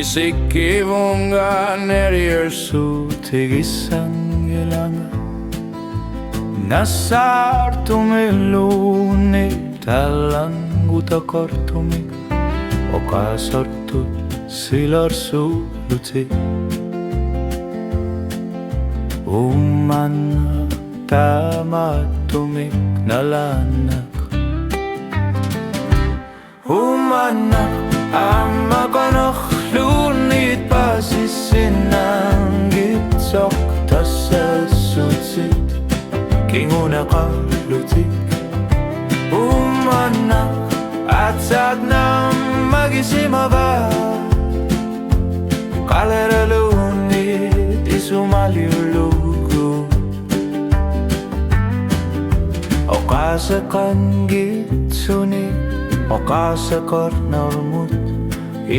Isikivunga neriersuutigisangilanga Nasartumiluni talangutakortumi Okasortut silarsuuluti Ummanna tamatumik nalanak Ummanna amma konohlunit pasissinangitsok tassasutsit kinguna qalutik Ummanna atsadna magisimava qaleralunit isumaliulugu Oqaseqan gitsuni Oqaseqornarmut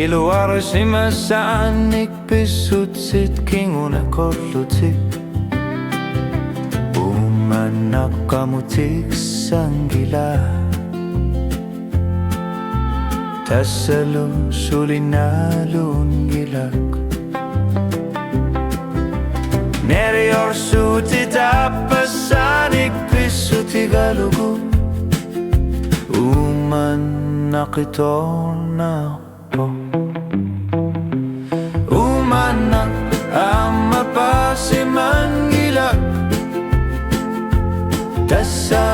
Iluarsimasaanik pissutsit kinguna korlutik Ummanaqamutik sangila Tassalu sulinalun gilak Neriorsuti tappasanik pissuti galugu Ummannaqitorna Ummanna amma pasimangilak Tassa